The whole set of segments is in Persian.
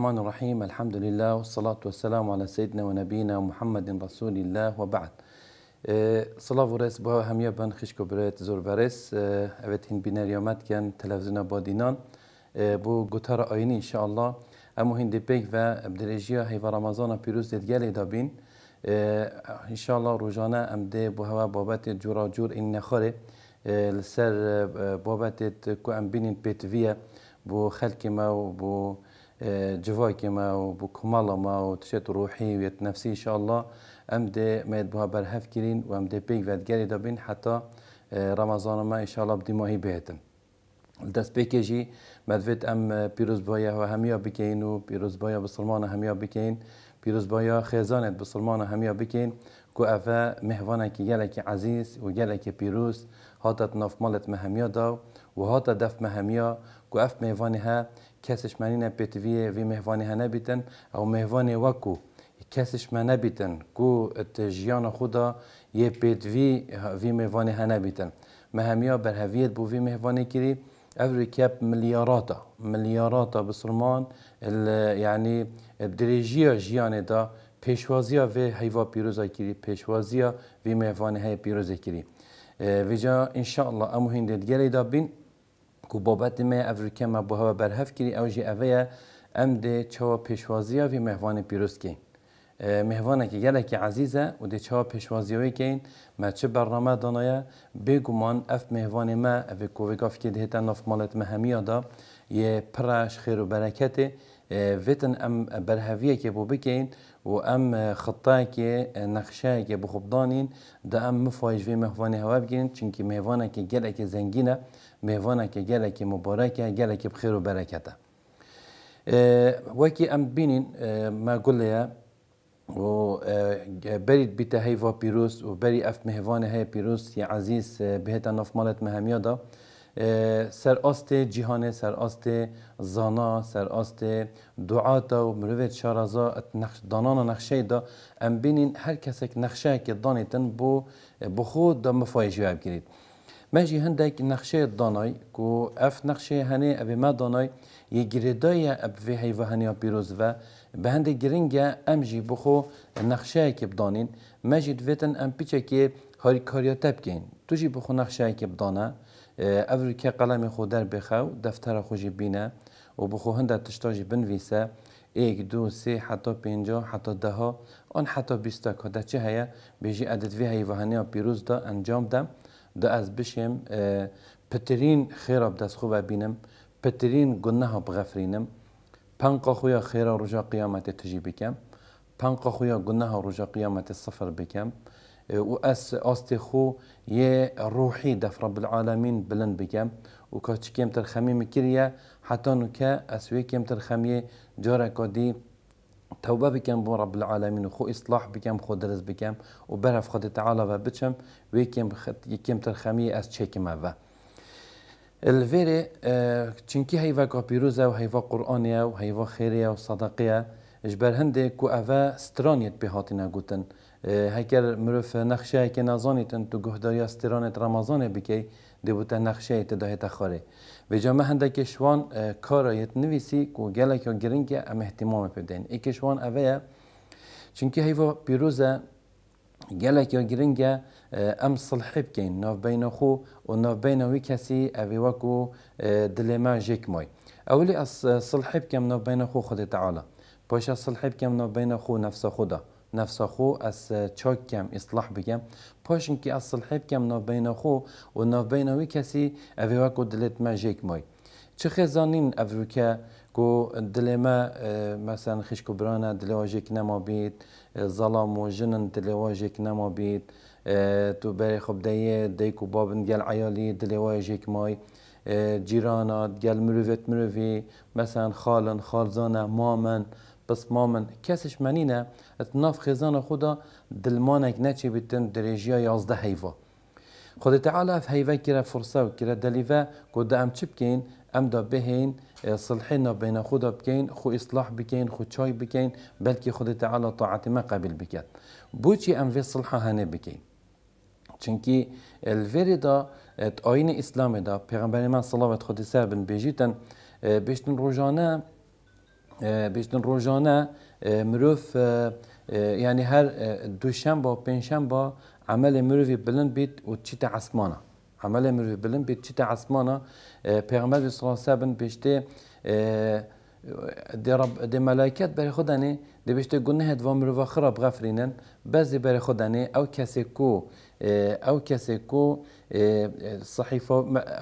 الرحمن الرحيم. الحمد لله والصلاة والسلام على سيدنا ونبينا محمد رسول الله وبعد. صلاة ورس با همیا بن خشکو برات زور برس اوت هن بینریامت کن تلویزیون بادینان بو گوتار آینی ان شاء الله امو هندی پیک و بدرجیا هیوا رمضان پیروز دیگه دابین ان شاء الله روزانه امده بو هوا بابت جورا جور این نخاره لسر بابت کو ام بینین پیتویه بو خلق ما و بو جواکی ما و بو کمال ما و تشت روحی و نفسی ان شاء الله امده مید بها برهف کرین و امده پیک ودگری دابین حتی رمضان ما ان شاء الله بدی ماهی بهتن دست پیکجی مدفت ام پیروز بایا و همیا بکین و پیروز بایا بسلمان همیا بکین پیروز بایا خیزانت بسلمان همیا بکین کو افا مهوانه کی گلک عزیز و گلک پیروز هاتت ناف مالت مهمیا دا و هات دف مهمیا کو اف مهوانه ها کسش منی نپتویه وی مهوانه ها نبیتن او مهوانه وکو کسش من نبیتن کو تجیان خدا یه پتوی وی مهوانه ها نبیتن مهمیا بر هویت بو وی مهوانه کری افري كاب ملياراتا بسلمان يعني بدريجيا جيانه دا پیشوازیا و هیوا پیروزا کری پیشوازیا و مهوانه های پیروزا کری ویجا انشاءالله امو هنده دیگری دا بین که بابت ما افریکا ما بوها برهف کری او جی اوه ام ده چوا پیشوازیا و مهوانه پیروز کن مهوانه که گله که عزیزه و ده چوا پیشوازیوی کن ما چه برنامه دانایا بگومان اف مهوانه ما اوه کووگاف که دهتا ناف مالت مهمیه دا یه پرش خیر و برکته ویتن ام برهویه که بو بکن و ام خطه که نقشه که بخوبدانین ده ام مفایج وی مهوانه هوا بگیرین چونکه مهوانه که گله که زنگینه مهوانه که گله که مبارکه گله که بخیر و برکته وکی ام بینین ما گله و برید بیت هیوا پیروز و بری اف مهوانه های پیروز یا عزیز بهتا ناف مالت مهمیا دا سر آست جهان سر آست زانا سر آست دعاتا و مروت شارزا دانان نقشه دا ام بینین هر کسک نقشه که دانیتن بو خود دا مفایش یاب کرید ماجی هندک نقشه دانای کو اف نقشه هنه ابی ما دانای یه گریدای اب وی هیوا هنیا پیروز و به هنده گرینگه ام جی بخو نقشه که بدانین ماجی دویتن ام پیچه که هاری کاریاتا بکین تو جی بخو نقشه که بدانه اولی که قلم خود در بخو دفتر خوشی بینه و بخو هنده تشتاجی بنویسه 1 2 3 حتی 50 حتی 10 آن حتی 20 که ده چه هیا بیجی عدد وی هیوا هنیا پیروز دا انجام دم دا از بشم پترین خیراب دست خوب بینم پترین گناه بغفرینم پنقا خویا خیرا رجا قیامت تجی بکم پنقا خویا گناه رجا قیامت صفر بکم و است خو یه روحی دف رب العالمین بلند بکم و که چکیم ترخمی مکریه حتی نکه اسوی کم ترخمی جاره کدی توبه بکم با رب العالمین و خو اصلاح بکم خو درز بکم و برف خود تعالی و بچم و یکم ترخمی از چکم و الویره چنکی هیوا کاپیروزه و هیوا قرآنیه و هیوا خیریه و صدقیه اجبر هنده کو اوه سترانیت به هاتینا گوتن هکر مروف نقشه که نازانیتن تو گهداری سترانت رمضان بکی دیبوتا نقشه تداهت خاره و جامعه هنده که شوان کارایت نویسی کو گله که گرینگه ام احتمام پدین ای که شوان اوه چنکی هیوا پیروزه گله که گرینگه ام صلحی بکن ناف بین خو و ناف بین وی کسی اوی وکو دلما جک مای اولی از صلحی بکم ناف بین خو خود تعالی باش از صلحی بکم ناف بین خو نفس خدا نفس خو از چاک کم اصلاح بکم پاشن که از صلحی بکم ناف بین خو و ناف بین وی کسی اوی وکو دلت ما جک مای چه خزانین افریکا کو دلما مثلا خشکو برانه دلواجک نما بید ظلام و جنن دلواجک نما بید تو بری خب دی کو بابن گل عیالی دلواجک مای جیرانات گل مروی مثلا خالزانه مامن بس مامن کسش منینه اتناف خزان خدا دلمانک نچی بیتن درجیا 11 هیوا خود تعالی اف هیوا کرا فرصه و کرا دلیوه کو دا ام چی بکین ام دا بهین صلحینا بین خدا بکین خو اصلاح بکین خو چای بکین بلکه خود تعالی طاعت ما قبل بکن بوچی ام وی صلحه هنه بکین چونکی الوری دا آین اسلام دا پیغمبر من صلوات خودی سر بن بیجیتن بیشتن روزانه بیشتن روزانه مروف یعنی هر دوشنبه و پنجشنبه عمل مروفی بلند بید و چیت عسمانه عمل مروفی بلند بید چیت عسمانه پیغمبر صلی الله علیه و بیشته دی ملائکت برای خودنی دی بیشته گناه دوام مروفا خراب غفرینن بعضی برای خودنی او کسی کو صحیفه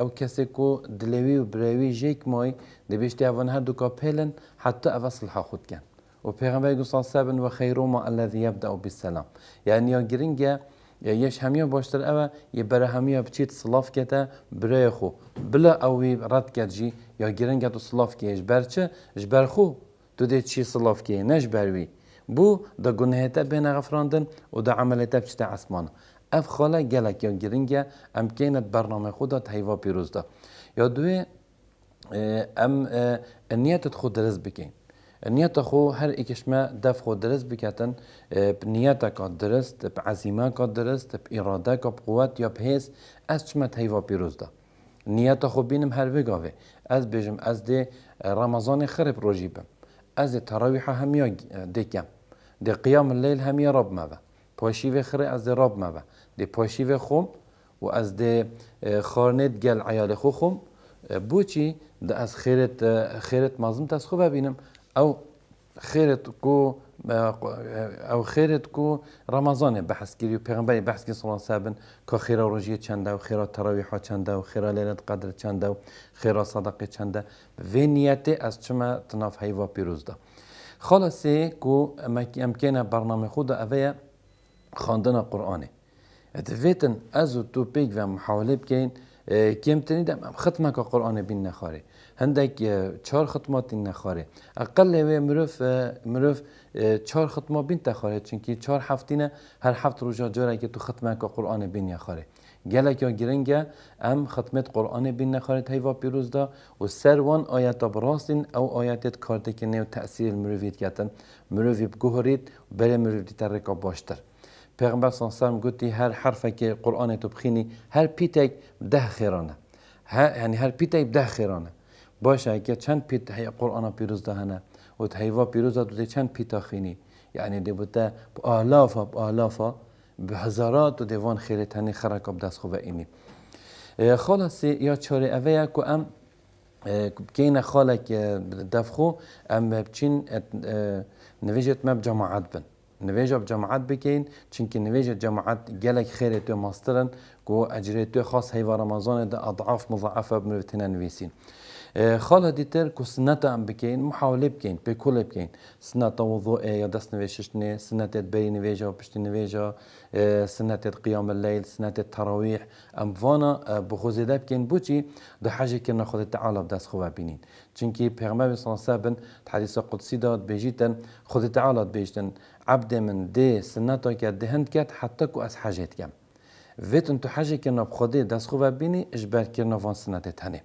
او کسی کو دلوی و بروی جیک مای دی بیشته اوان هر دو کاپلن حتی اصل خود کن و پیغمبر صلی الله علیه و خیرهم الذی یبدأ بالسلام یعنی یا گرینگه یش همیا باشتر اوه یه برای همیا بچیت صلاف کته برای خو بلا اوی رد کد جی یا گرینگه تو صلاف که اجبر خو تو ده چی صلاف که نش بروی بو دا گناهتا بین غفراندن و دا عملتا بچیت عسمان اف خاله گلک یا گرینگه امکنت برنامه خودت هیوا پیروز دا یا دوی ام نیتت خود درست بکن نیت خو هر اکشمه دف خود درست بکتن نیت کا درست بعزیمه کا درست اراده کا قوت یا بهس از چمت هیوا پیروز دا نیت خو بینم هر وگاوه از بجم از ده رمضان خرب روجی بم از تراویح همیا دکم ده قیام اللیل همیا رب مبه پاشی و خره از ده رب مبه ده پاشی و خوم و از ده خارنت گل عیال خو خوم بوچی ده از خیرت مازم تس خو ببینم او خیرت کو رمضان بحث کردی و پیغمبری بحث کردی صلی الله علیه و سلم که خیره روزی چنده و خیره تراویح چنده و خیره لیلت قدر چنده و خیره صدقه چنده و نیت از چما تناف هیوا پیروز ده خلاصه کو امکنه برنامه خود اوه خواندن قرآنه اتفیتن از تو پیگ و محاوله بکن کمترین دم ختمه که قرآن بین نخاره هندک 4 ختمات نخاره اقل و مروف 4 ختمات بین تخاره چونکی 4 هفتینه هر هفت روزا جوره که تو ختمه که قرآن بین نخاره گلک یا گرنگه ام ختمت قرآن بین نخاره هیوا پیروز دا و سروان آیت براستین او آیتت کارته که نیو تأثیر مروفیت کتن مروفی بگوهرید بله مروفی ترکا باشتر پیغمبر صلی الله علیه و سلم گفتی هر حرفی که قرآن تو بخینی هر پیتک 10 خیرانه یعنی هر پیتک 10 خیرانه باشه که چند پیت قرآن پیروز دهنه و هیوا پیروز داده چند پیتا خینی یعنی دی بوده آلافا به هزارات و دیوان خیرتنی خرکاب دست خوبه اینی خلاصی یا چاره اوه که ام کین خالک دفخو ام بچین نویجت مب جماعت بن نویجه جماعت بکین چونکه نویجه جماعت گلک خیره تو ماسترن کو اجره تو خاص هیوا رمضان ده اضعاف مضاعفه بنویتنا نویسین خاله دیتر کو سنت ام بکین محاوله بکین به کل بکین سنت وضوء یا دست نویششنه سنت بری نویجه و پشت نویجه سنت قیام اللیل سنت تراویح ام وانا بخوزیده بکین بوچی ده حاجه که خود تعالی دست خوب بینین چونکه پیغمبر صلی الله علیه و سلم حدیث قدسی داد بجیتن خود تعالی بیشتن عبد من ده سنتا که دهند کرد حتی کو از حاجت کم ویتن تو حاجه که خود دست خوب بینی اجبار کردن وان سنت تنه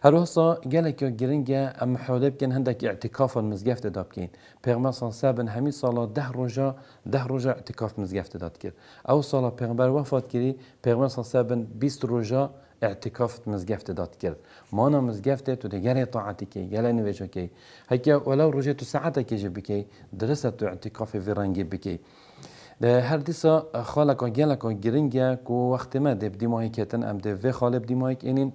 هر وصا جالك جرينجا أم حولب كان عندك اعتكاف مزجفت داب كين پیغمبر صلى الله عليه وسلم همي صلاة 10 رجا اعتكاف مزجفت داد كير أو صلاة پیغمبر وفات كري پیغمبر صلى الله عليه وسلم 20 رجا اعتكاف مزجفت داد كير ما أنا مزجفت تو دجالي طاعتي كي جالي نوجه كي هيك ولو رجعت ساعتك يجي بكي درست اعتكاف في رنجي بكي هر دیسا خالق جالك جرينجا كو وقت ما دب دماغي كتن أم دب في خالب دماغي إنين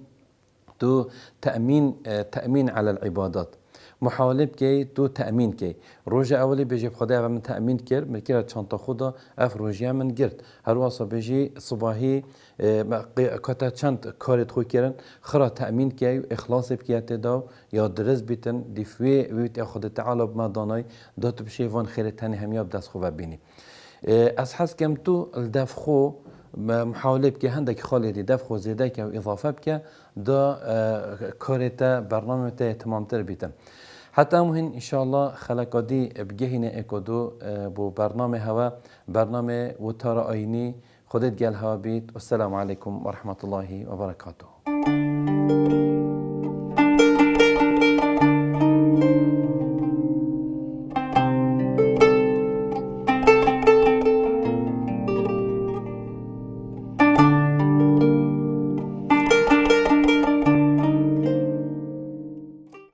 تو تأمين على العبادات محاوله بکی تو تأمین کی روز اولی بجی خدا من تأمین کرد میکرد چند تا خدا اف روزی من گرد هر واسه بجی صباحی کتا چند کارت خو کردن خرا تأمین کی اخلاص بکیت دا یا درست بیتن دیفوی ویت خدا تعالی بمدانای دات بشی وان خیر تنی همیاب دست خوب بینی از حس کم تو الدف خو محاوله بکه هندک خالی دف خو زیده که اضافه بکه دا کارتا برنامه تا تمام تر بیتن حتی مهم ان شاء الله خلقادی بگهینه اکودو بو برنامه هوا برنامه وتار آینی خودت گل هوا بیت. السلام علیکم و رحمت الله و برکاته.